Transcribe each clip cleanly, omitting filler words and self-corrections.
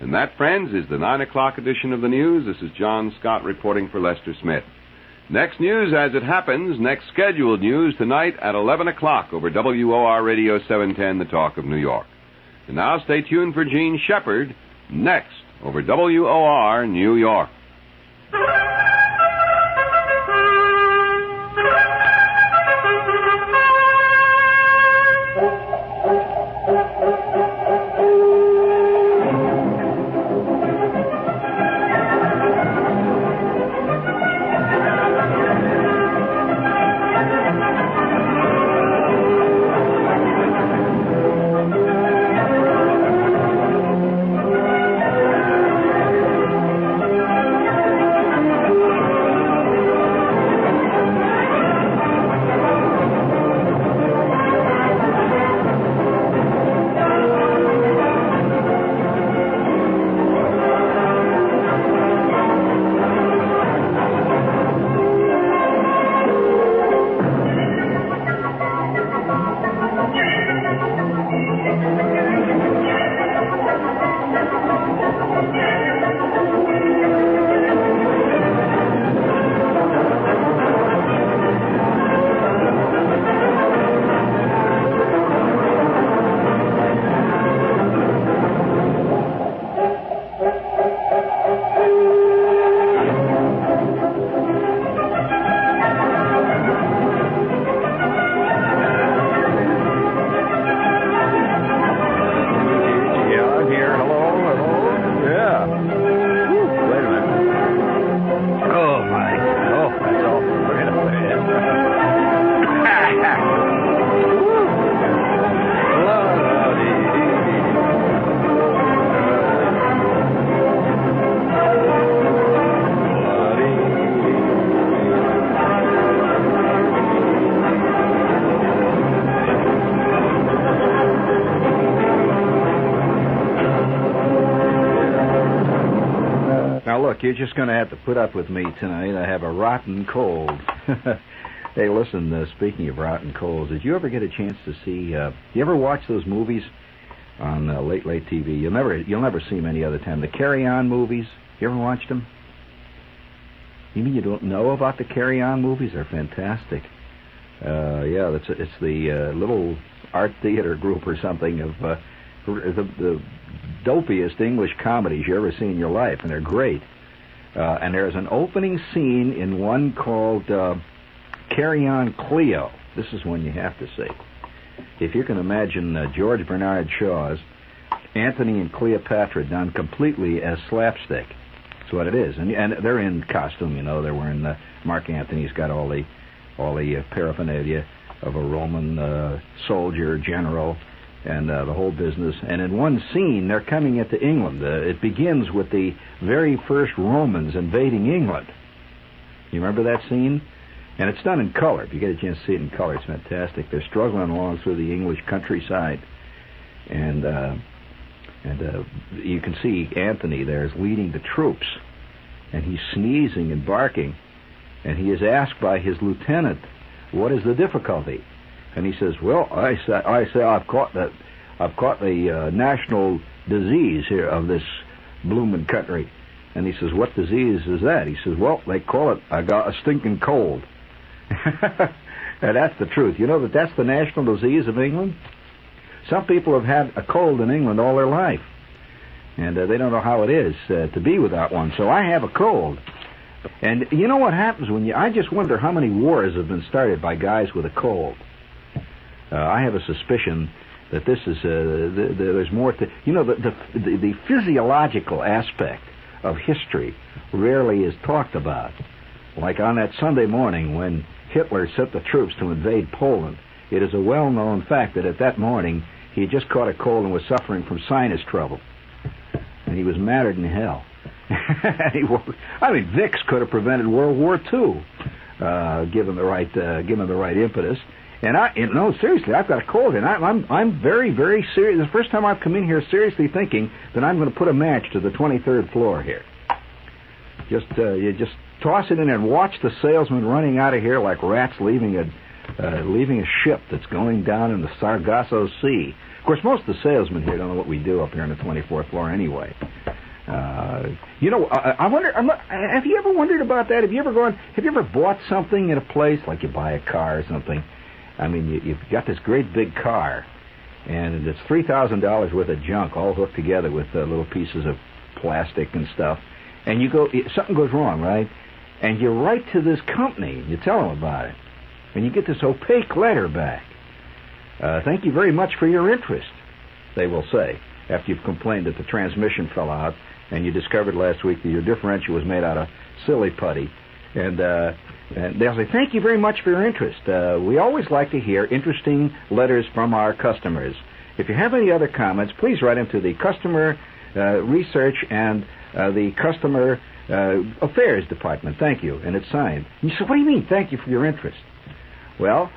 And that, friends, is the 9 o'clock edition of the news. This is John Scott reporting for Lester Smith. Next news as it happens, next scheduled news tonight at 11 o'clock over WOR Radio 710, The Talk of New York. And now stay tuned for Gene Shepard, next over WOR New York. You're just going to have to put up with me tonight. I have a rotten cold. Hey, listen, speaking of rotten colds, did you ever get a chance to see... you ever watch those movies on late TV? You'll never see them any other time. The Carry On movies, you ever watched them? You mean you don't know about the Carry On movies? They're fantastic. Yeah, it's the little art theater group or something of the dopiest English comedies you ever see in your life, and they're great. And there's an opening scene in one called Carry On Cleo. This is one you have to see. If you can imagine George Bernard Shaw's Antony and Cleopatra done completely as slapstick. That's what it is. And they're in costume, you know. They're wearing Mark Antony's got all the paraphernalia of a Roman soldier, general, and the whole business. And in one scene, they're coming into England. It begins with the very first Romans invading England. You remember that scene? And it's done in color. If you get a chance to see it in color, it's fantastic. They're struggling along through the English countryside. And you can see Anthony there is leading the troops. And he's sneezing and barking. And he is asked by his lieutenant, what is the difficulty? And he says, well, I say I've caught the national disease here of this bloomin' country. And he says, what disease is that? He says, well, they call it, I got a stinking cold. And that's the truth. You know that's the national disease of England? Some people have had a cold in England all their life. And they don't know how it is to be without one. So I have a cold. And you know what happens when I just wonder how many wars have been started by guys with a cold. I have a suspicion that this is there's more to the physiological aspect of history rarely is talked about. Like on that Sunday morning when Hitler sent the troops to invade Poland, it is a well-known fact that at that morning he had just caught a cold and was suffering from sinus trouble, and he was madder than hell. Vicks could have prevented World War II, given the right impetus. And seriously, I've got a cold, and I'm very, very serious. It's the first time I've come in here seriously thinking that I'm going to put a match to the 23rd floor here. You just toss it in and watch the salesmen running out of here like rats leaving a ship that's going down in the Sargasso Sea. Of course, most of the salesmen here don't know what we do up here on the 24th floor anyway. I wonder, have you ever wondered about that? Have you ever bought something at a place, like you buy a car or something? I mean, you've got this great big car, and it's $3,000 worth of junk all hooked together with little pieces of plastic and stuff, and something goes wrong, right? And you write to this company, you tell them about it, and you get this opaque letter back. Thank you very much for your interest, they will say, after you've complained that the transmission fell out, and you discovered last week that your differential was made out of silly putty. And they'll say, thank you very much for your interest. We always like to hear interesting letters from our customers. If you have any other comments, please write them to the Customer Research and the Customer Affairs Department. Thank you. And it's signed. And you say, what do you mean, thank you for your interest? Well,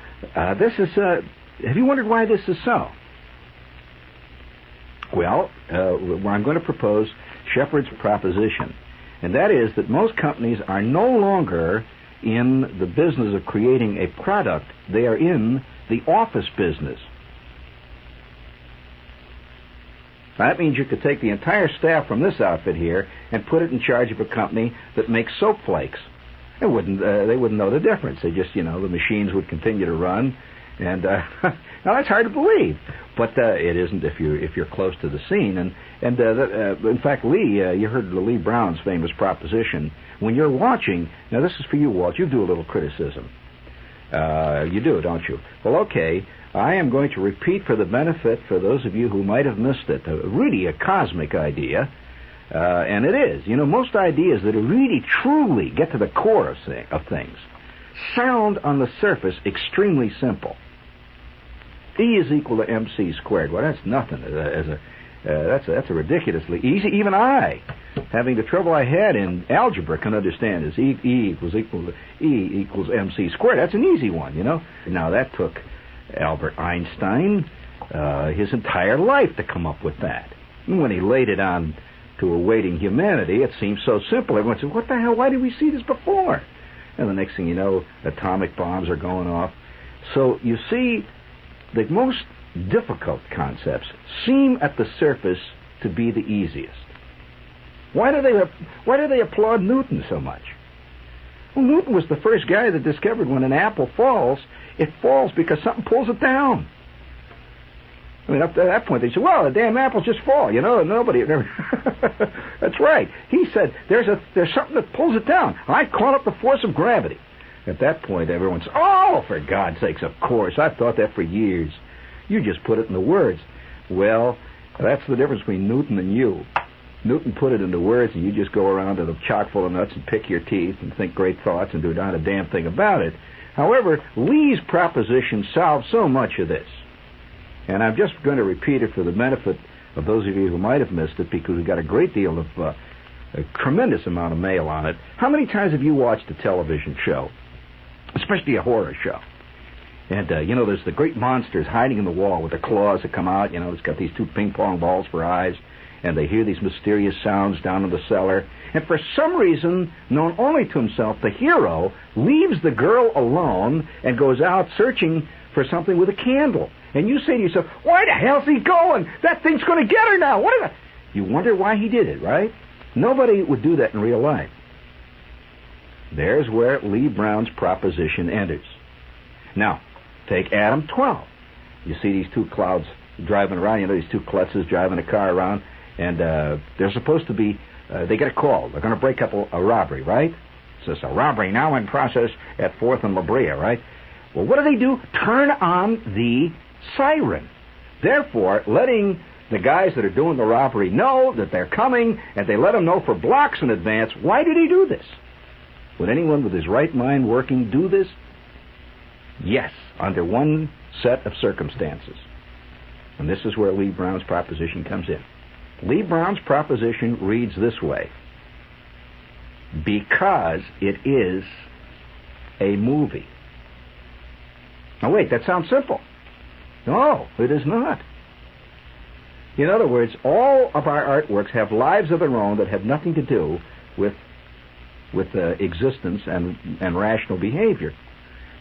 this is... have you wondered why this is so? Well, I'm going to propose Shepard's proposition, and that is that most companies are no longer in the business of creating a product. They are in the office business. That means you could take the entire staff from this outfit here and put it in charge of a company that makes soap flakes. They wouldn't know the difference. They just, the machines would continue to run. And now that's hard to believe, but it isn't if you're close to the scene. And in fact, Lee, you heard Lee Brown's famous proposition. When you're watching, now this is for you, Walt. You do a little criticism. You do, don't you? Well, okay. I am going to repeat for the benefit for those of you who might have missed it. Really a cosmic idea, and it is. Most ideas that really truly get to the core of things sound on the surface extremely simple. E is equal to mc squared. Well, that's nothing. That's a ridiculously easy. Even I, having the trouble I had in algebra, can understand is E equals mc squared. That's an easy one, Now that took Albert Einstein his entire life to come up with that. And when he laid it on to awaiting humanity, it seemed so simple. Everyone said, "What the hell? Why did we see this before?" And the next thing you know, atomic bombs are going off. So you see, the most difficult concepts seem at the surface to be the easiest. Why do they applaud Newton so much? Well, Newton was the first guy that discovered when an apple falls, it falls because something pulls it down. I mean, up to that point, they said, well, the damn apples just fall, nobody... That's right. He said, there's something that pulls it down. I call it the force of gravity. At that point, everyone said, oh, for God's sakes, of course. I've thought that for years. You just put it in the words. Well, that's the difference between Newton and you. Newton put it into words, and you just go around to the chock full of nuts and pick your teeth and think great thoughts and do not a damn thing about it. However, Lee's proposition solves so much of this. And I'm just going to repeat it for the benefit of those of you who might have missed it, because we've got a great deal of, a tremendous amount of mail on it. How many times have you watched a television show, especially a horror show? And, there's the great monsters hiding in the wall with the claws that come out. It's got these two ping pong balls for eyes, and they hear these mysterious sounds down in the cellar. And for some reason, known only to himself, the hero leaves the girl alone and goes out searching for something with a candle. And you say to yourself, why the hell's he going? That thing's going to get her now. What is it? You wonder why he did it, right? Nobody would do that in real life. There's where Lee Brown's proposition enters. Now, take Adam 12. You see these two clouds driving around, these two klutzes driving a car around, and they're supposed to be, they get a call. They're going to break up a robbery, right? So it's a robbery now in process at 4th and La Brea, right? Well, what do? Turn on the siren. Therefore, letting the guys that are doing the robbery know that they're coming, and they let them know for blocks in advance. Why did he do this? Would anyone with his right mind working do this? Yes, under one set of circumstances. And this is where Lee Brown's proposition comes in. Lee Brown's proposition reads this way: because it is a movie. Now wait, that sounds simple. No, it is not. In other words, all of our artworks have lives of their own that have nothing to do with existence and rational behavior,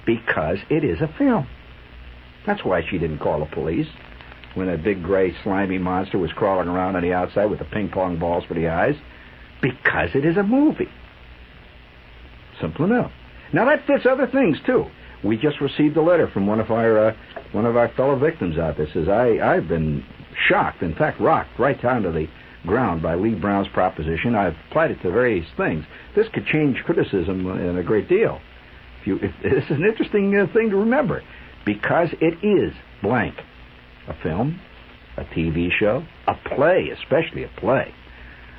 because it is a film. That's why she didn't call the police. when that big gray slimy monster was crawling around on the outside with the ping pong balls for the eyes? Because it is a movie. Simple enough. Now that fits other things too. We just received a letter from one of our fellow victims out there. Says I've been shocked, in fact rocked right down to the ground by Lee Brown's proposition. I've applied it to various things. This could change criticism in a great deal. This is an interesting thing to remember, because it is blank. A film, a TV show, a play, especially a play.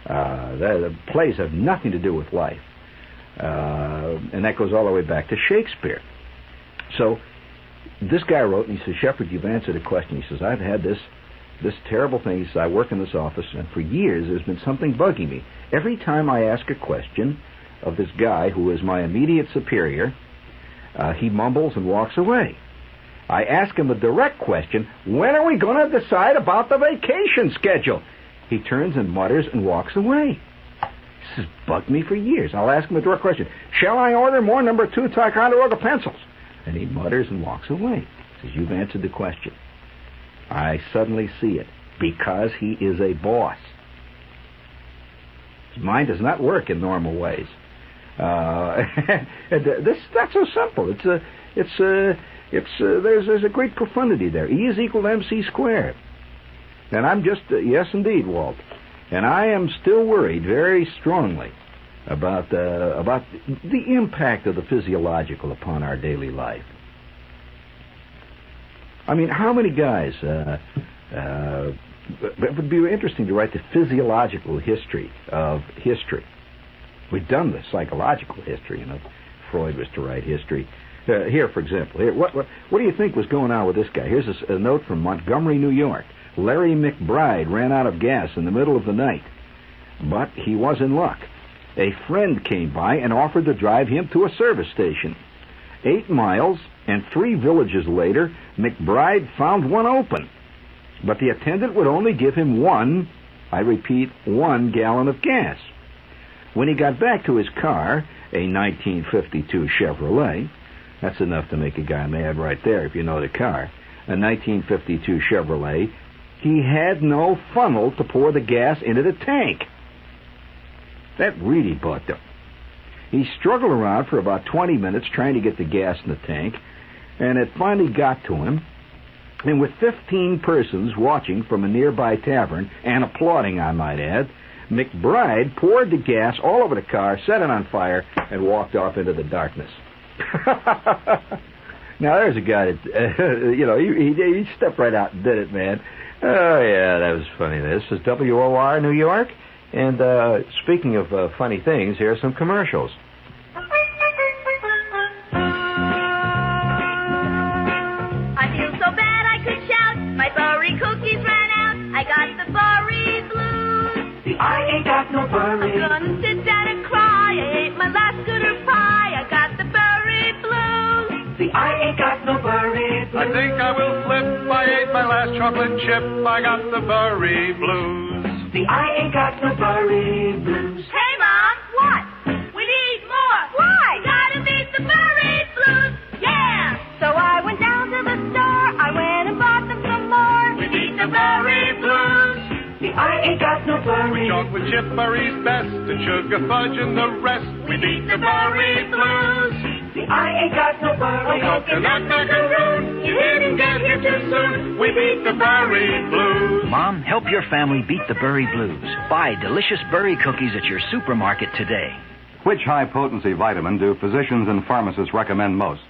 The plays have nothing to do with life. And that goes all the way back to Shakespeare. So this guy wrote, and he says, Shepherd, you've answered a question. He says, I've had this terrible thing. He says, I work in this office, and for years there's been something bugging me. Every time I ask a question of this guy who is my immediate superior, he mumbles and walks away. I ask him a direct question, when are we going to decide about the vacation schedule? He turns and mutters and walks away. This has bugged me for years. I'll ask him a direct question, shall I order more number 2 Ticonderoga pencils? And he mutters and walks away. He says, you've answered the question. I suddenly see it, because he is a boss. His mind does not work in normal ways. This not so simple. There's a great profundity there. E is equal to MC squared. And I'm just yes, indeed, Walt. And I am still worried very strongly about the impact of the physiological upon our daily life. I mean, how many guys? It would be interesting to write the physiological history of history. We've done the psychological history, you know. Freud was to write history. Here, for example, what do you think was going on with this guy? Here's a note from Montgomery, New York. Larry McBride ran out of gas in the middle of the night, but he was in luck. A friend came by and offered to drive him to a service station. 8 miles and 3 villages later, McBride found one open, but the attendant would only give him 1 gallon of gas. When he got back to his car, a 1952 Chevrolet, that's enough to make a guy mad right there if you know the car, a 1952 Chevrolet, he had no funnel to pour the gas into the tank. That really bugged him. He struggled around for about 20 minutes trying to get the gas in the tank, and it finally got to him. And with 15 persons watching from a nearby tavern, and applauding, I might add, McBride poured the gas all over the car, set it on fire, and walked off into the darkness. Now, there's a guy that, he stepped right out and did it, man. Oh, yeah, that was funny. This is WOR New York. And speaking of funny things, here are some commercials. I feel so bad I could shout. My Burry cookies ran out. I got the Burry blues. See, I ain't got no Burry. I'm gonna sit down and cry. I ate my last gooder pie. I got the Burry blues. See, I ain't got no Burry blues. I think I will flip. I ate my last chocolate chip. I got the Burry blues. See, I ain't got no Burry blues. Hey, Mom, what? We need more. Why? Gotta beat the Burry blues. Yeah. So I went down to the store. I went and bought them some more. We beat the Burry blues. See, I ain't got no Burry. Chocolate chip Burry's best, and sugar fudge and the rest. We beat the Burry blues. See, I ain't got no Burry. Coconut macaroon, you didn't get here too soon. We beat the Burry blues. Mom, help your family beat the Burry blues. Buy delicious Burry cookies at your supermarket today. Which high-potency vitamin do physicians and pharmacists recommend most?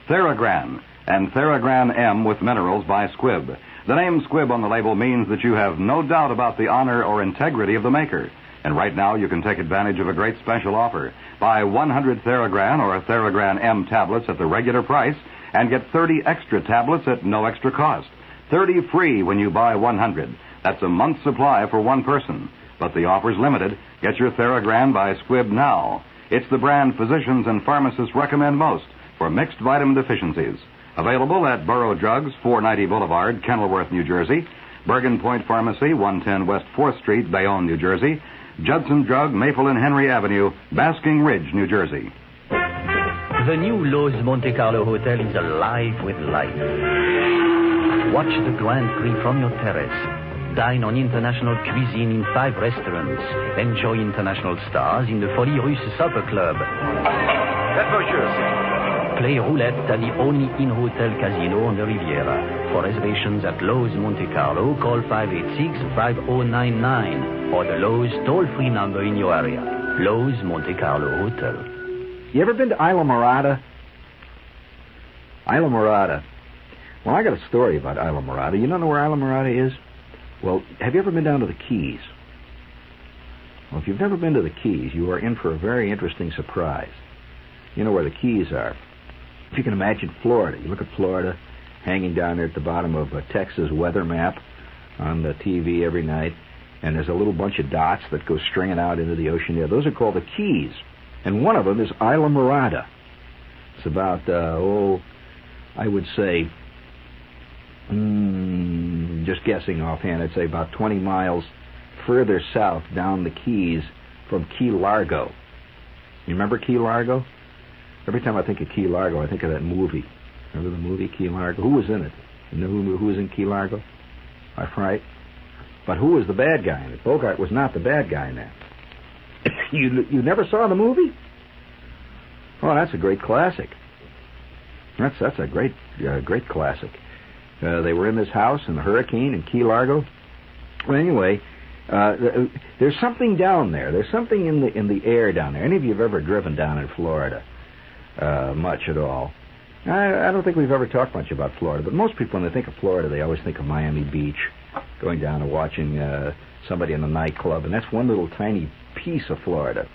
Theragran and Theragran M with minerals by Squibb. The name Squibb on the label means that you have no doubt about the honor or integrity of the maker. And right now you can take advantage of a great special offer. Buy 100 Theragran or Theragran M tablets at the regular price and get 30 extra tablets at no extra cost. 30 free when you buy 100. That's a month's supply for one person. But the offer's limited. Get your Theragran by Squibb now. It's the brand physicians and pharmacists recommend most for mixed vitamin deficiencies. Available at Burrow Drugs, 490 Boulevard, Kenilworth, New Jersey. Bergen Point Pharmacy, 110 West 4th Street, Bayonne, New Jersey. Judson Drug, Maple and Henry Avenue, Basking Ridge, New Jersey. The new Lowe's Monte Carlo Hotel is alive with life. Watch the Grand Prix from your terrace. Dine on international cuisine in 5 restaurants. Enjoy international stars in the Folie Russe Supper Club. Faites vos jeux. Play roulette at the only in-hotel casino on the Riviera. For reservations at Lowe's Monte Carlo, call 586-5099 or the Lowe's toll-free number in your area. Lowe's Monte Carlo Hotel. You ever been to Islamorada? Islamorada. Well, I got a story about Islamorada. You don't know where Islamorada is? Well, have you ever been down to the Keys? Well, if you've never been to the Keys, you are in for a very interesting surprise. You know where the Keys are. If you can imagine Florida, you look at Florida hanging down there at the bottom of a Texas weather map on the TV every night, and there's a little bunch of dots that go stringing out into the ocean there. Those are called the Keys, and one of them is Islamorada. It's about, I would say, just guessing offhand, I'd say about 20 miles further south down the Keys from Key Largo. You remember Key Largo? Every time I think of Key Largo, I think of that movie. Remember the movie Key Largo? Who was in it? You know who was in Key Largo? That's right. But who was the bad guy in it? Bogart was not the bad guy in that. You never saw the movie? Oh, that's a great classic. That's a great classic. They were in this house in the hurricane in Key Largo. Well, anyway, there's something down there. There's something in the air down there. Any of you have ever driven down in Florida? Much at all. I don't think we've ever talked much about Florida, but most people, when they think of Florida, they always think of Miami Beach, going down and watching somebody in a nightclub, and that's one little tiny piece of Florida.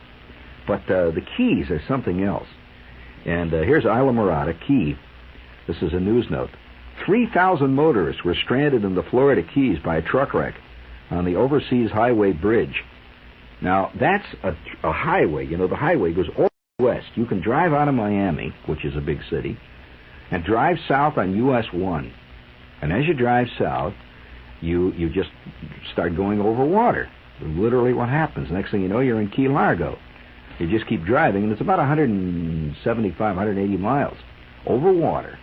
But the Keys are something else. And here's Islamorada, Key. This is a news note. 3,000 motorists were stranded in the Florida Keys by a truck wreck on the Overseas Highway Bridge. Now, that's a highway. You know, the highway goes all west. You can drive out of Miami, which is a big city, and drive south on US 1. And as you drive south, you just start going over water. Literally what happens. Next thing you know, you're in Key Largo. You just keep driving, and it's about 175, 180 miles over water.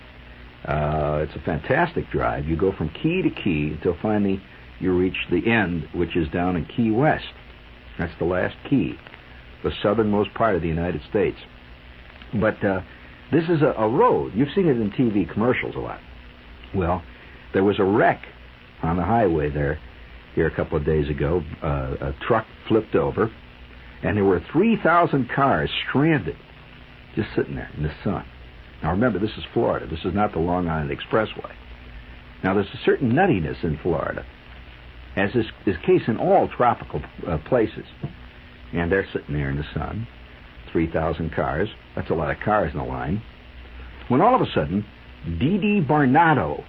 It's a fantastic drive. You go from key to key until finally you reach the end, which is down in Key West. That's the last key, the southernmost part of the United States. But this is a road. You've seen it in TV commercials a lot. Well, there was a wreck on the highway there here a couple of days ago. A truck flipped over, and there were 3,000 cars stranded, just sitting there in the sun. Now remember, this is Florida. This is not the Long Island Expressway. Now there's a certain nuttiness in Florida, as is the case in all tropical places. And they're sitting there in the sun, 3,000 cars. That's a lot of cars in a line. When all of a sudden, Dee Bernardo,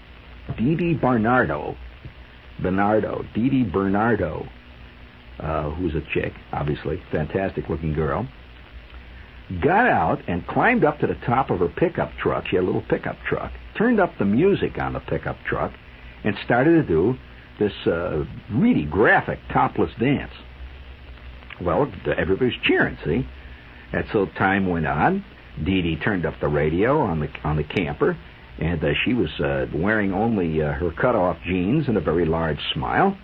who's a chick, obviously, fantastic-looking girl, got out and climbed up to the top of her pickup truck. She had a little pickup truck, turned up the music on the pickup truck, and started to do this really graphic topless dance. Well, everybody's cheering, see? And so time went on. Dee Dee turned up the radio on the camper, and she was wearing only her cut-off jeans and a very large smile,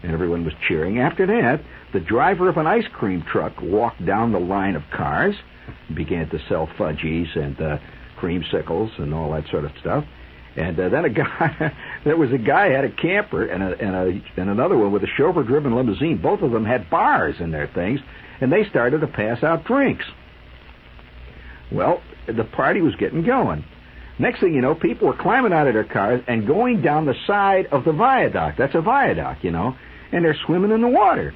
and everyone was cheering. After that, the driver of an ice cream truck walked down the line of cars, began to sell fudgies and creamsicles and all that sort of stuff. And then there was a guy had a camper and another one with a chauffeur-driven limousine. Both of them had bars in their things, and they started to pass out drinks. Well, the party was getting going. Next thing you know, people were climbing out of their cars and going down the side of the viaduct. That's a viaduct, you know, and they're swimming in the water.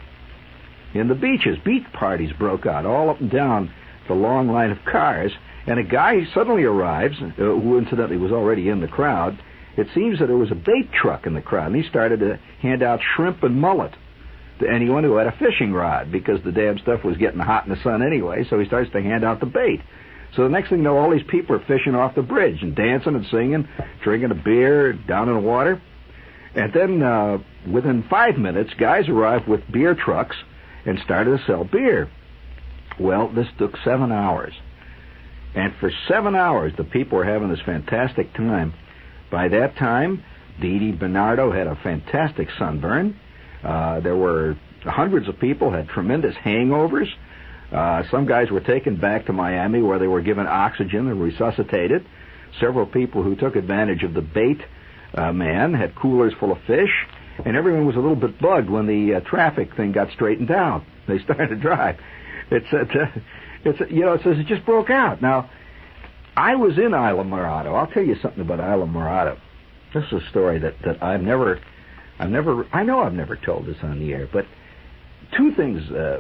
In the beaches, beach parties broke out all up and down the long line of cars, and a guy suddenly arrives, who incidentally was already in the crowd. It seems that there was a bait truck in the crowd, and he started to hand out shrimp and mullet to anyone who had a fishing rod, because the damn stuff was getting hot in the sun anyway, so he starts to hand out the bait. So the next thing you know, all these people are fishing off the bridge and dancing and singing, drinking a beer down in the water. And then within 5 minutes, guys arrived with beer trucks and started to sell beer. Well, this took 7 hours. And for 7 hours, the people were having this fantastic time. By that time, Dee Dee Bernardo had a fantastic sunburn. There were hundreds of people had tremendous hangovers. Some guys were taken back to Miami where they were given oxygen and resuscitated. Several people who took advantage of the bait man had coolers full of fish, and everyone was a little bit bugged when the traffic thing got straightened out. They started to drive. It says it just broke out. Now, I was in Islamorada. I'll tell you something about Islamorada. This is a story that I know I've never told this on the air, but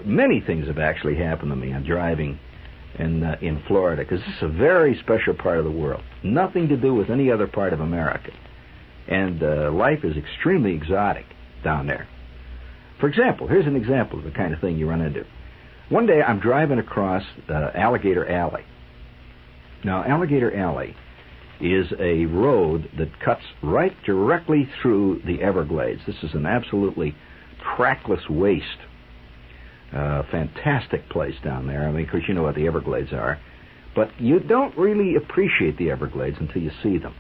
many things have actually happened to me on driving in Florida, because this is a very special part of the world. Nothing to do with any other part of America. And life is extremely exotic down there. For example, here's an example of the kind of thing you run into. One day I'm driving across Alligator Alley. Now, Alligator Alley is a road that cuts right directly through the Everglades. This is an absolutely trackless waste. Fantastic place down there. I mean, because you know what the Everglades are. But you don't really appreciate the Everglades until you see them.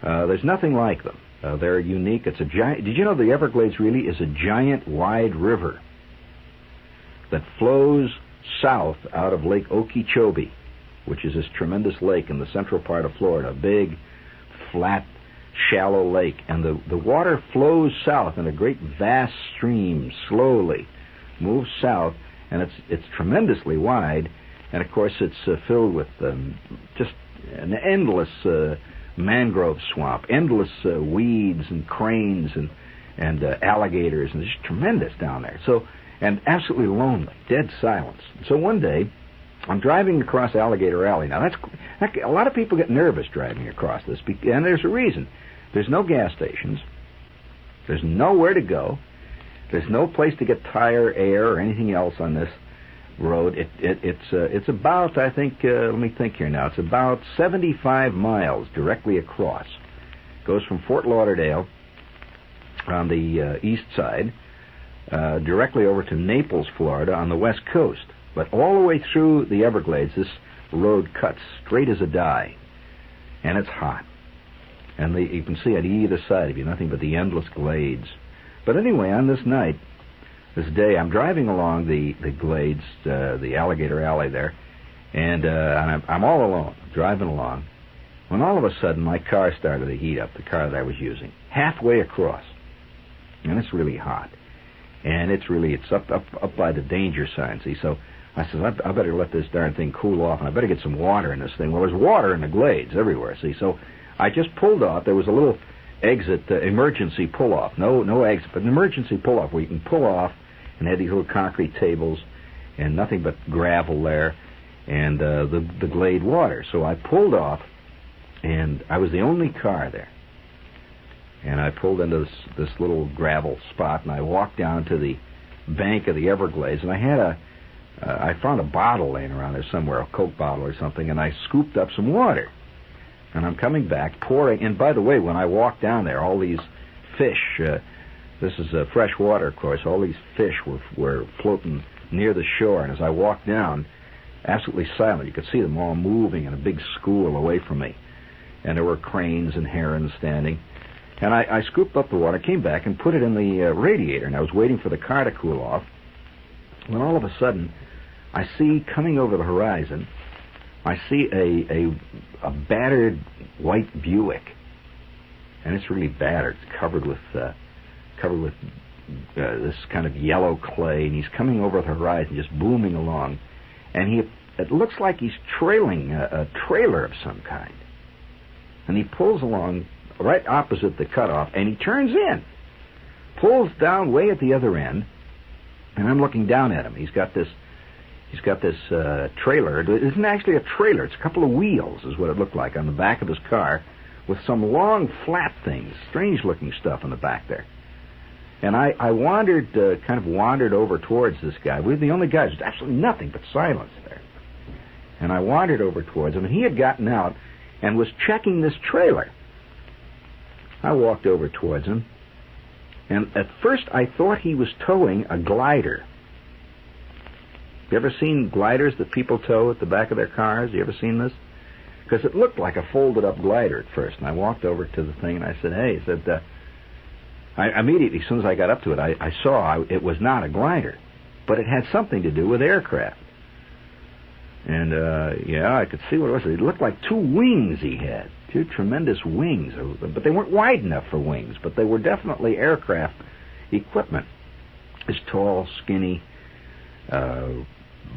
There's nothing like them. They're unique. It's a giant. Did you know the Everglades really is a giant, wide river that flows south out of Lake Okeechobee, which is this tremendous lake in the central part of Florida, a big, flat, shallow lake. And the water flows south in a great, vast stream, slowly moves south, and it's tremendously wide. And, of course, it's filled with just an endless mangrove swamp, endless weeds and cranes and alligators, and it's just tremendous down there. So, and absolutely lonely, dead silence. So one day, I'm driving across Alligator Alley. Now, a lot of people get nervous driving across this, and there's a reason. There's no gas stations. There's nowhere to go. There's no place to get tire, air, or anything else on this road. It's about, I think, let me think here now. It's about 75 miles directly across. Goes from Fort Lauderdale on the east side directly over to Naples, Florida on the west coast. But all the way through the Everglades, this road cuts straight as a die. And it's hot. And you can see on either side of you nothing but the endless glades. But anyway, on this day, I'm driving along the glades, the Alligator Alley there, and I'm all alone, driving along, when all of a sudden my car started to heat up, the car that I was using, halfway across. And it's really hot. And it's up by the danger sign, see. So I said, I better let this darn thing cool off, and I better get some water in this thing. Well, there's water in the glades everywhere, see. So I just pulled off. There was a little exit, emergency pull-off. No exit, but an emergency pull-off where you can pull off, and had these little concrete tables and nothing but gravel there and the glade water. So I pulled off, and I was the only car there. And I pulled into this little gravel spot, and I walked down to the bank of the Everglades, and I found a bottle laying around there somewhere, a Coke bottle or something, and I scooped up some water. And I'm coming back, pouring. And by the way, when I walked down there, all these fish, this is fresh water, of course, all these fish were floating near the shore. And as I walked down, absolutely silent, you could see them all moving in a big school away from me. And there were cranes and herons standing. And I scooped up the water, came back, and put it in the radiator. And I was waiting for the car to cool off. When all of a sudden, I see coming over the horizon, I see a battered white Buick, and it's really battered. It's covered with this kind of yellow clay, and he's coming over the horizon, just booming along, and it looks like he's trailing a trailer of some kind, and he pulls along right opposite the cutoff, and he turns in, pulls down way at the other end, and I'm looking down at him. He's got this trailer. It isn't actually a trailer. It's a couple of wheels is what it looked like on the back of his car with some long flat things, strange-looking stuff in the back there. And I kind of wandered over towards this guy. We were the only guys. There's absolutely nothing but silence there. And I wandered over towards him, and he had gotten out and was checking this trailer. I walked over towards him, and at first I thought he was towing a glider. You ever seen gliders that people tow at the back of their cars? You ever seen this? because it looked like a folded-up glider at first. And I walked over to the thing, and I said, hey, I immediately, as soon as I got up to it, I saw it was not a glider, but it had something to do with aircraft. And, I could see what it was. It looked like two wings he had, two tremendous wings. But they weren't wide enough for wings, but they were definitely aircraft equipment. This tall, skinny,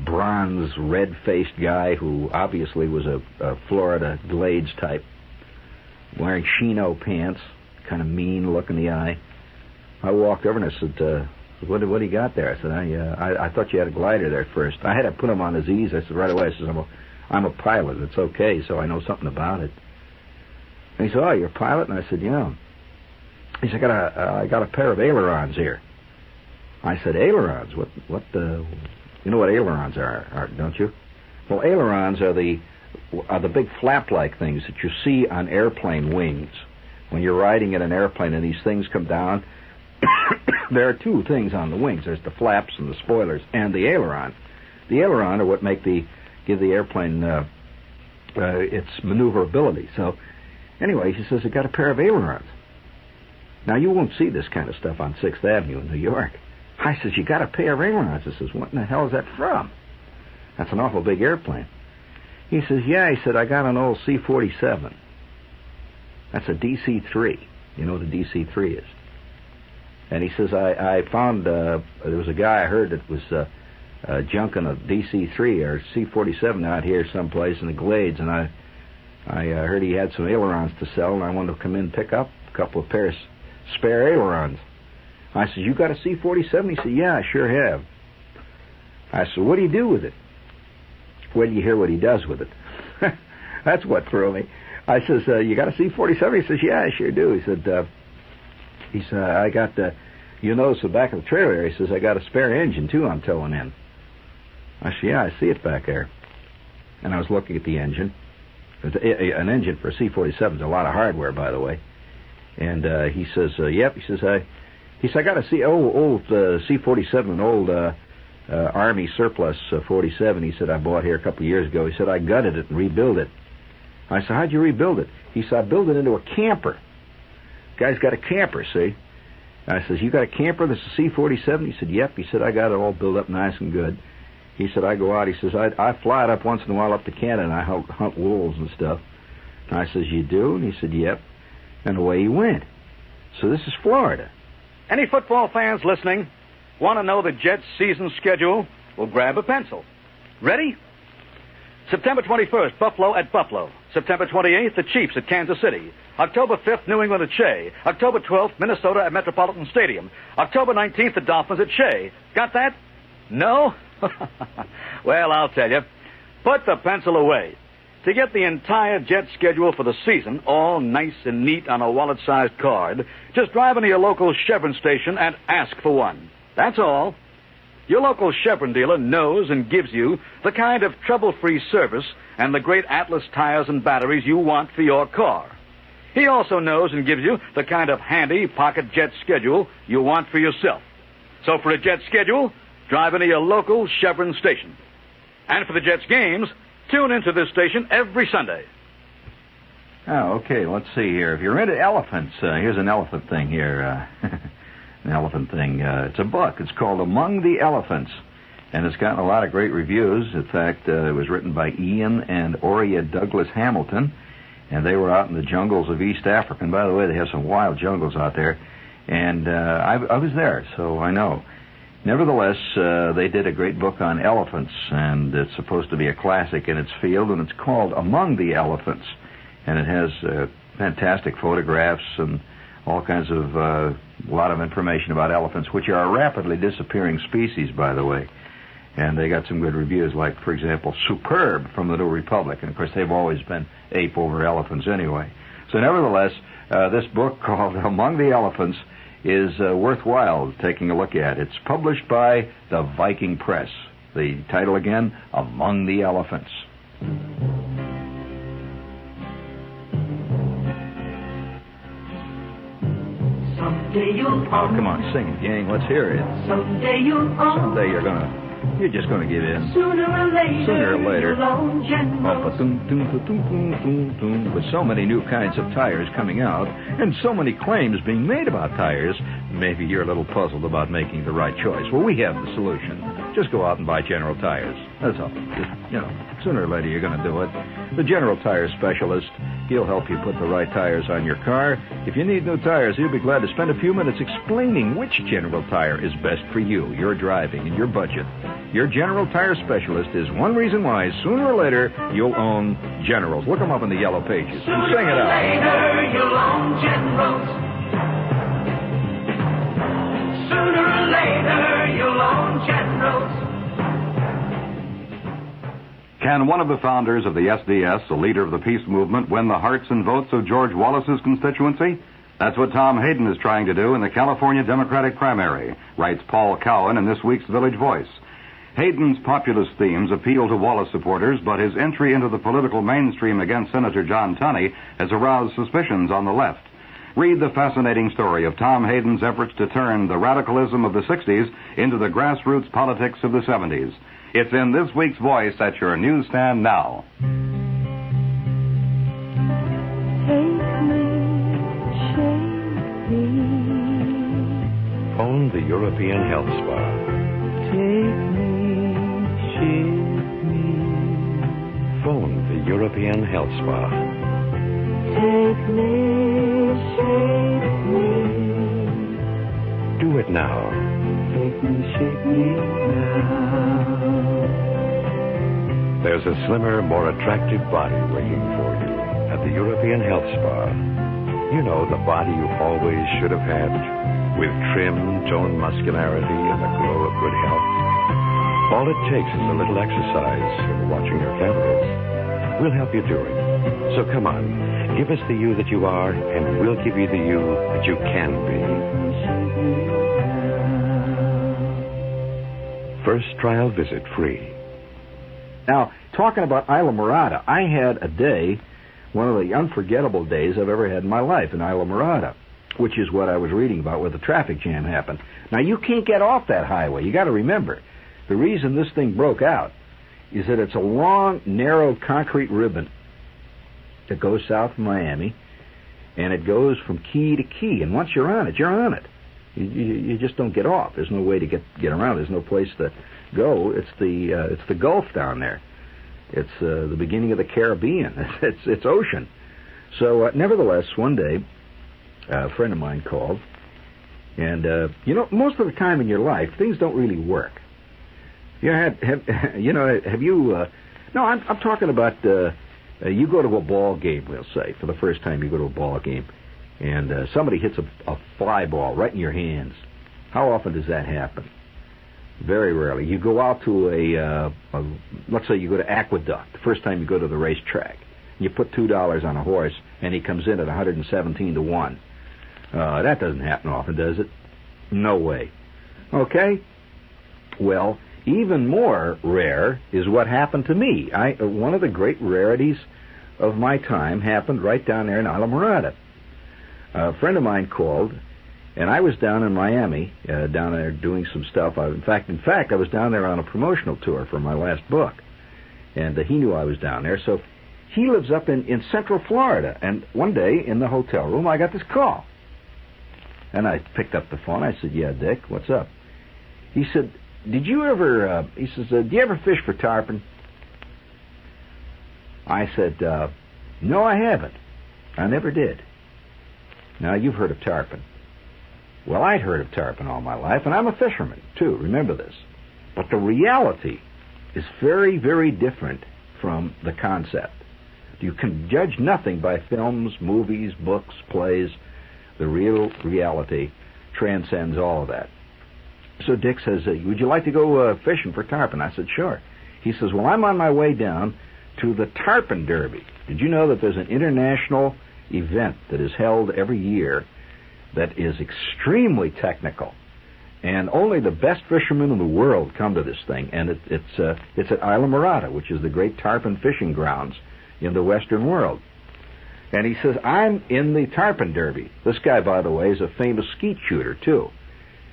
bronze, red-faced guy who obviously was a Florida Glades type, wearing chino pants, kind of mean look in the eye. I walked over and I said, what do you got there? I said, I thought you had a glider there first. I had to put him on his ease. I said right away, I said, I'm a pilot. It's okay, so I know something about it. And he said, oh, you're a pilot? And I said, yeah. He said, I got a pair of ailerons here. I said, ailerons? What you know what ailerons are, don't you? Well, ailerons are the big flap-like things that you see on airplane wings. When you're riding in an airplane and these things come down, there are two things on the wings. There's the flaps and the spoilers and the aileron. The aileron are what give the airplane its maneuverability. So, anyway, he says, I got a pair of ailerons. Now, you won't see this kind of stuff on 6th Avenue in New York. I says, you got a pair of ailerons. I says, what in the hell is that from? That's an awful big airplane. He says, yeah. He said, I got an old C-47. That's a DC-3. You know what a DC-3 is. And he says, I found, there was a guy I heard that was junking a DC-3 or C-47 out here someplace in the Glades, and I heard he had some ailerons to sell, and I wanted to come in and pick up a couple of pairs spare ailerons. I said, you got a C-47? He said, yeah, I sure have. I said, what do you do with it? Wait till you hear what he does with it. That's what threw me. I says, you got a C-47? He says, yeah, I sure do. He said, I got, you notice the back of the trailer. He says, I got a spare engine, too, I'm towing in. I said, yeah, I see it back there. And I was looking at the engine. An engine for a C-47 is a lot of hardware, by the way. And he says, yep. He says, I got a old C-47, an old Army surplus 47. He said, I bought here a couple of years ago. He said, I gutted it and rebuilt it. I said, how'd you rebuild it? He said, I built it into a camper. Guy's got a camper, see? I says, you got a camper that's a C-47? He said, yep. He said, I got it all built up nice and good. He said, I go out. He says, I fly it up once in a while up to Canada, and I hunt wolves and stuff. And I says, you do? And he said, yep. And away he went. So this is Florida. Any football fans listening want to know the Jets' season schedule? Well, grab a pencil. Ready? September 21st, Buffalo at Buffalo. September 28th, the Chiefs at Kansas City. October 5th, New England at Shea. October 12th, Minnesota at Metropolitan Stadium. October 19th, the Dolphins at Shea. Got that? No? Well, I'll tell you. Put the pencil away. To get the entire Jet schedule for the season, all nice and neat on a wallet-sized card, just drive into your local Chevron station and ask for one. That's all. Your local Chevron dealer knows and gives you the kind of trouble-free service and the great Atlas tires and batteries you want for your car. He also knows and gives you the kind of handy pocket Jet schedule you want for yourself. So for a Jet schedule, drive into your local Chevron station. And for the Jets games, tune into this station every Sunday. Oh, okay, let's see here. If you're into elephants, here's an elephant thing here. An elephant thing. It's a book. It's called Among the Elephants. And it's gotten a lot of great reviews. In fact, it was written by Ian and Aurea Douglas Hamilton. And they were out in the jungles of East Africa. And by the way, they have some wild jungles out there. And I was there, so I know. Nevertheless, they did a great book on elephants. And it's supposed to be a classic in its field. And it's called Among the Elephants. And it has fantastic photographs and all kinds of a lot of information about elephants, which are a rapidly disappearing species, by the way. And they got some good reviews, like, for example, Superb from the New Republic. And, of course, they've always been ape over elephants anyway. So, nevertheless, this book called Among the Elephants is worthwhile taking a look at. It's published by the Viking Press. The title again, Among the Elephants. Someday you'll Oh, come on, sing it, gang. Let's hear it. Someday you'll Someday you're gonna you're just going to give in. Sooner or later. With so many new kinds of tires coming out and so many claims being made about tires, maybe you're a little puzzled about making the right choice. Well, we have the solution. Just go out and buy General Tires. That's all. Sooner or later you're going to do it. The General Tire specialist, he'll help you put the right tires on your car. If you need new tires, he'll be glad to spend a few minutes explaining which General Tire is best for you, your driving, and your budget. Your General Tire specialist is one reason why sooner or later you'll own Generals. Look them up in the yellow pages and sing it out. Later you'll own Generals. Sooner or later you'll own Generals. Can one of the founders of the SDS, a leader of the peace movement, win the hearts and votes of George Wallace's constituency? That's what Tom Hayden is trying to do in the California Democratic primary, writes Paul Cowan in this week's Village Voice. Hayden's populist themes appeal to Wallace supporters, but his entry into the political mainstream against Senator John Tunney has aroused suspicions on the left. Read the fascinating story of Tom Hayden's efforts to turn the radicalism of the 60s into the grassroots politics of the 70s. It's in this week's Voice at your newsstand now. Phone the European Health Spa. Take me, shake me. Phone the European Health Spa. Take me, shake me. Do it now. Take me, shake me now. There's a slimmer, more attractive body waiting for you at the European Health Spa. You know, the body you always should have had, with trim, toned muscularity and a glow of good health. All it takes is a little exercise and watching your calories. We'll help you do it. So come on, give us the you that you are, and we'll give you the you that you can be. First trial visit free. Now, talking about Islamorada, I had a day, one of the unforgettable days I've ever had in my life in Islamorada, which is what I was reading about where the traffic jam happened. Now, you can't get off that highway. You got to remember, the reason this thing broke out is that it's a long, narrow concrete ribbon that goes south of Miami, and it goes from key to key. And once you're on it, you're on it. You just don't get off. There's no way to get around. There's no place to go. It's the Gulf down there. It's the beginning of the Caribbean. It's ocean. So, nevertheless, one day, a friend of mine called, and most of the time in your life, things don't really work. I'm talking about you go to a ball game, we'll say, for the first time you go to a ball game, and somebody hits a fly ball right in your hands. How often does that happen? Very rarely. You go out to let's say you go to Aqueduct, the first time you go to the racetrack, and you put $2 on a horse, and he comes in at 117 to 1. That doesn't happen often, does it? No way. Okay? Well, even more rare is what happened to me. One of the great rarities of my time happened right down there in Islamorada. A friend of mine called, and I was down in Miami, down there doing some stuff. In fact, I was down there on a promotional tour for my last book, and he knew I was down there, so he lives up in Central Florida, and one day in the hotel room I got this call. And I picked up the phone. I said, "Yeah, Dick, what's up?" He said, "Did you ever," he says, "do you ever fish for tarpon?" I said, "No, I haven't. I never did." Now, you've heard of tarpon. Well, I'd heard of tarpon all my life, and I'm a fisherman, too. Remember this. But the reality is very, very different from the concept. You can judge nothing by films, movies, books, plays. The real reality transcends all of that. So Dick says, "Would you like to go fishing for tarpon?" I said, "Sure." He says, "Well, I'm on my way down to the Tarpon Derby. Did you know that there's an international event that is held every year that is extremely technical, and only the best fishermen in the world come to this thing, and it's at Islamorada, which is the great tarpon fishing grounds in the Western world." And he says, "I'm in the Tarpon Derby." This guy, by the way, is a famous skeet shooter, too,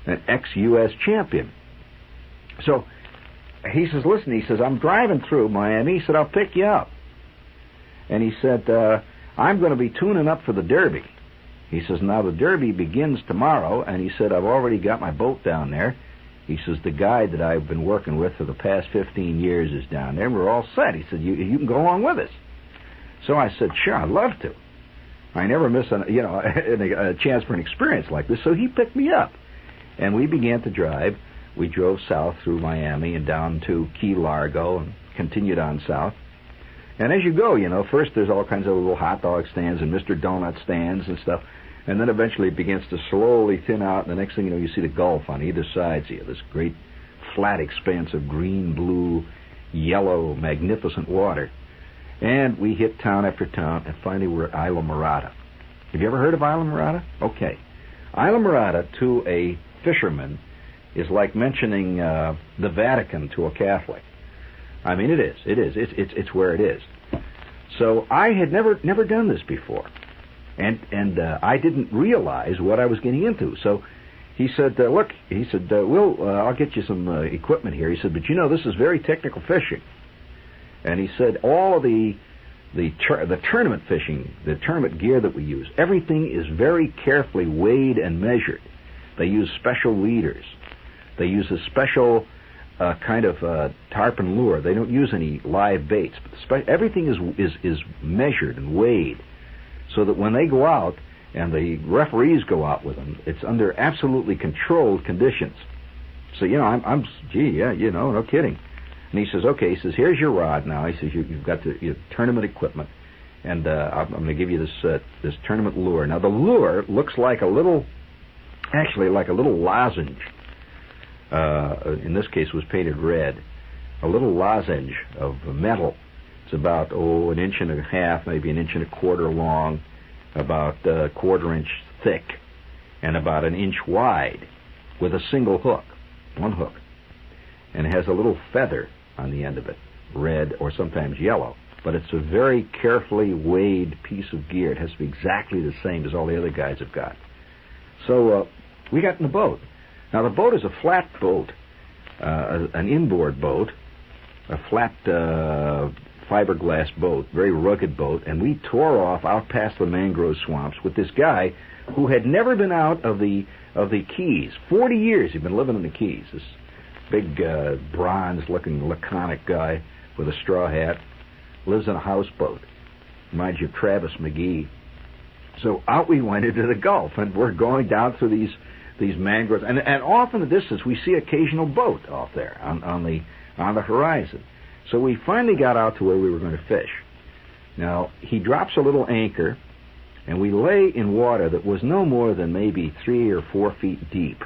an ex-U.S. champion. So he says, listen, he says, I'm driving through Miami. He said, I'll pick you up. And he said, I'm going to be tuning up for the Derby. He says, now the Derby begins tomorrow, and he said, I've already got my boat down there. He says, the guy that I've been working with for the past 15 years is down there. We're all set. He said, you can go along with us. So I said, sure, I'd love to. I never miss a chance for an experience like this. So he picked me up, and we began to drive. We drove south through Miami and down to Key Largo and continued on south. And as you go, first there's all kinds of little hot dog stands and Mr. Donut stands and stuff. And then eventually it begins to slowly thin out. And the next thing you know, you see the Gulf on either side. See this great flat expanse of green, blue, yellow, magnificent water. And we hit town after town, and finally we're at Islamorada. Have you ever heard of Islamorada? Okay. Islamorada to a fisherman is like mentioning the Vatican to a Catholic. I mean, it is. It's where it is. So I had never done this before, and I didn't realize what I was getting into. So he said, "Look," he said, I'll get you some equipment here." He said, "But this is very technical fishing." And he said, all of the tournament fishing, the tournament gear that we use, everything is very carefully weighed and measured. They use special leaders. They use a special kind of tarpon lure. They don't use any live baits. But everything is measured and weighed, so that when they go out and the referees go out with them, it's under absolutely controlled conditions. So I'm no kidding. And he says, okay, he says, here's your rod now. He says, you've got your tournament equipment, and I'm going to give you this tournament lure. Now, the lure looks like a little lozenge. In this case, was painted red. A little lozenge of metal. It's about, an inch and a half, maybe an inch and a quarter long, about a quarter inch thick, and about an inch wide, with a single hook, one hook. And it has a little feather on the end of it, red or sometimes yellow. But it's a very carefully weighed piece of gear. It has to be exactly the same as all the other guys have got. So we got in the boat. Now the boat is a flat boat, an inboard boat, a flat fiberglass boat, very rugged boat, and we tore off out past the mangrove swamps with this guy who had never been out of the Keys. 40 years he'd been living in the Keys. This big, bronze-looking, laconic guy with a straw hat, lives in a houseboat. Reminds you of Travis McGee. So out we went into the Gulf, and we're going down through these mangroves, and off in the distance we see occasional boat off there on the horizon. So we finally got out to where we were going to fish. Now he drops a little anchor, and we lay in water that was no more than maybe 3 or 4 feet deep.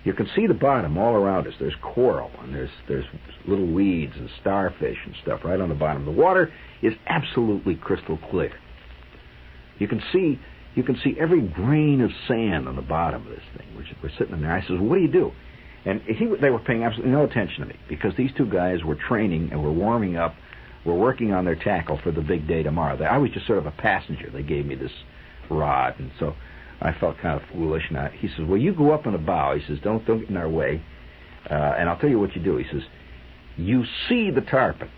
You can see the bottom all around us. There's coral, and there's little weeds and starfish and stuff right on the bottom. The water is absolutely crystal clear. You can see every grain of sand on the bottom of this thing. We're sitting in there. I says, "What do you do?" And they were paying absolutely no attention to me, because these two guys were training and were warming up, were working on their tackle for the big day tomorrow. I was just sort of a passenger. They gave me this rod, and so I felt kind of foolish. And he says, "Well, you go up on the bow." He says, don't get in our way. And I'll tell you what you do. He says, "You see the tarpon.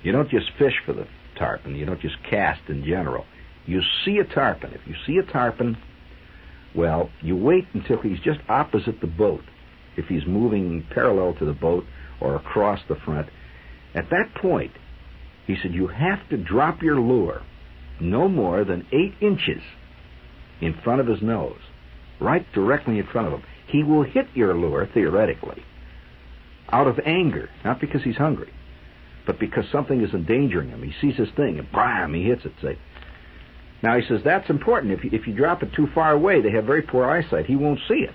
You don't just fish for the tarpon. You don't just cast in general. You see a tarpon. If you see a tarpon, well, you wait until he's just opposite the boat. If he's moving parallel to the boat or across the front, at that point," he said, "you have to drop your lure no more than 8 inches in front of his nose, right directly in front of him. He will hit your lure, theoretically, out of anger, not because he's hungry, but because something is endangering him. He sees this thing, and bam, he hits it, say. Now, he says, that's important. If you drop it too far away, they have very poor eyesight. He won't see it.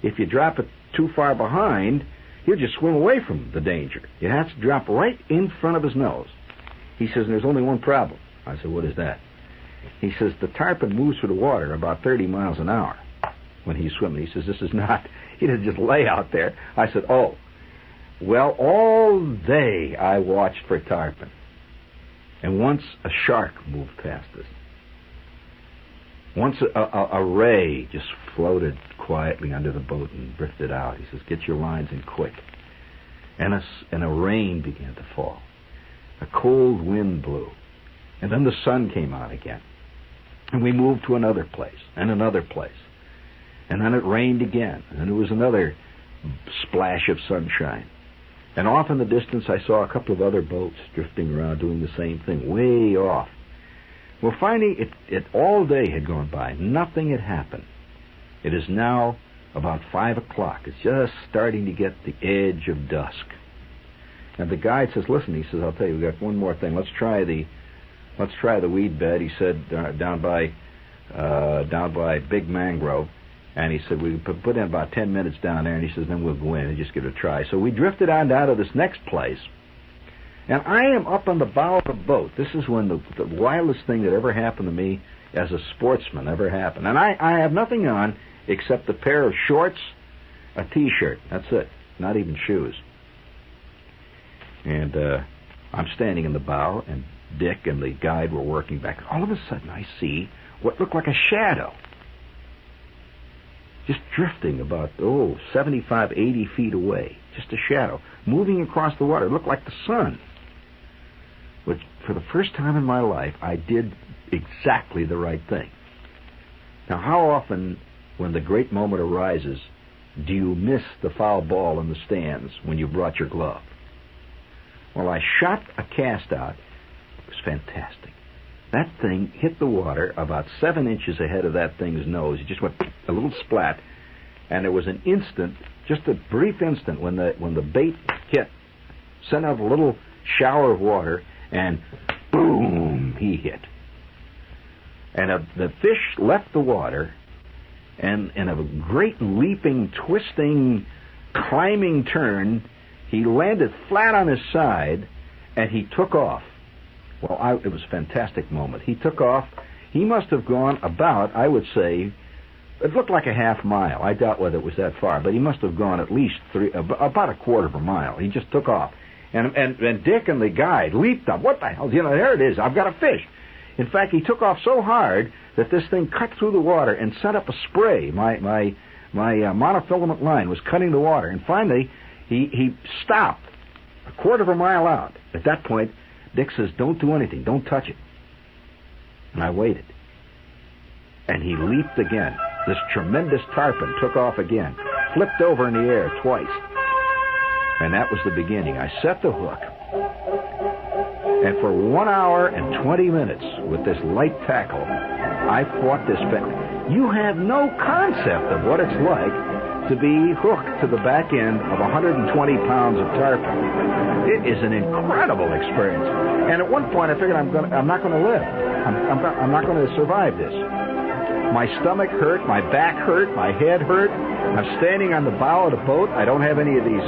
If you drop it too far behind, he'll just swim away from the danger. You have to drop right in front of his nose." He says, "There's only one problem." I said, "What is that?" He says, "The tarpon moves through the water about 30 miles an hour when he's swimming." He says, "This is not, he doesn't just lay out there." I said, "Oh, well, all day I watched for tarpon. And once a shark moved past us. Once a ray just floated quietly under the boat and drifted out." He says, "Get your lines in quick." and a rain began to fall. A cold wind blew, and then the sun came out again. And we moved to another place, and another place. And then it rained again, and there was another splash of sunshine. And off in the distance I saw a couple of other boats drifting around doing the same thing, way off. Well, finally, it all day had gone by. Nothing had happened. It is now about 5 o'clock. It's just starting to get the edge of dusk. And the guide says, listen, he says, I'll tell you, we got one more thing. Let's try the weed bed. He said, down by Big Mangrove. And he said, we put in about 10 minutes down there. And he says, then we'll go in and just give it a try. So we drifted on down to this next place. And I am up on the bow of the boat. This is when the wildest thing that ever happened to me as a sportsman ever happened. And I have nothing on except a pair of shorts, a T-shirt. That's it. Not even shoes. And I'm standing in the bow, and Dick and the guide were working back. All of a sudden, I see what looked like a shadow. Just drifting about, 75, 80 feet away. Just a shadow. Moving across the water. It looked like the sun. Which, for the first time in my life, I did exactly the right thing. Now, how often, when the great moment arises, do you miss the foul ball in the stands when you brought your glove? Well, I shot a cast out. It was fantastic. That thing hit the water about 7 inches ahead of that thing's nose. It just went a little splat, and there was an instant, just a brief instant, when the bait hit, sent out a little shower of water, and boom, he hit. And the fish left the water, and in a great leaping, twisting, climbing turn, he landed flat on his side, and he took off. Well, it was a fantastic moment. He took off. He must have gone about, I would say, it looked like a half mile. I doubt whether it was that far, but he must have gone at least about a quarter of a mile. He just took off. And Dick and the guide leaped up. What the hell? There it is. I've got a fish. In fact, he took off so hard that this thing cut through the water and sent up a spray. My monofilament line was cutting the water. And finally, he stopped a quarter of a mile out. At that point, Dick says, don't do anything. Don't touch it. And I waited. And he leaped again. This tremendous tarpon took off again, flipped over in the air twice. And that was the beginning. I set the hook. And for 1 hour and 20 minutes with this light tackle, I fought this fish. You have no concept of what it's like to be hooked to the back end of 120 pounds of tarpon. It is an incredible experience. And at one point, I figured I'm not going to live. I'm not going to survive this. My stomach hurt, my back hurt, my head hurt. I'm standing on the bow of the boat. I don't have any of these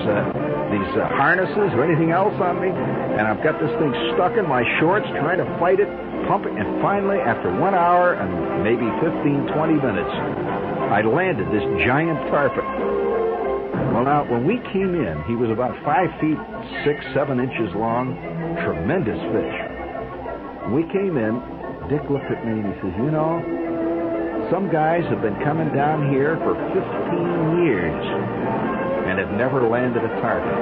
harnesses or anything else on me, and I've got this thing stuck in my shorts, trying to fight it, pump it, and finally, after 1 hour and maybe 15, 20 minutes, I landed this giant tarpon. Well, now, when we came in, he was about 5 feet 6, 7 inches long, tremendous fish. When we came in, Dick looked at me and he says, some guys have been coming down here for 15 years and have never landed a tarpon.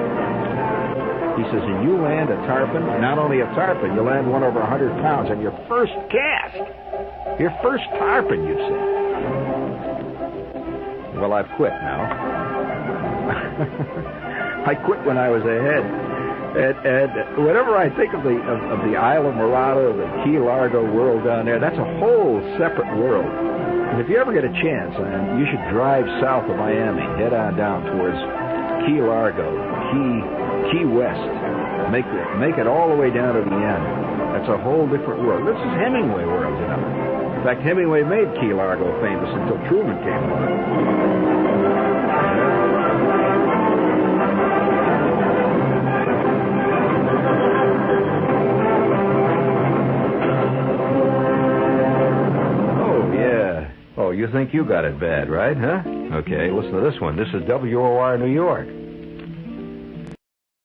He says, and you land a tarpon, not only a tarpon, you land one over 100 pounds on your first cast. Your first tarpon, you say. Well, I've quit now. I quit when I was ahead. And whenever I think of the Islamorada, the Key Largo world down there, that's a whole separate world. And if you ever get a chance, you should drive south of Miami, head on down towards Key Largo, Key West. Make it all the way down to the end. That's a whole different world. This is Hemingway world, In fact, Hemingway made Key Largo famous until Truman came along. You think you got it bad, right, huh? Okay, listen to this one. This is WOR New York.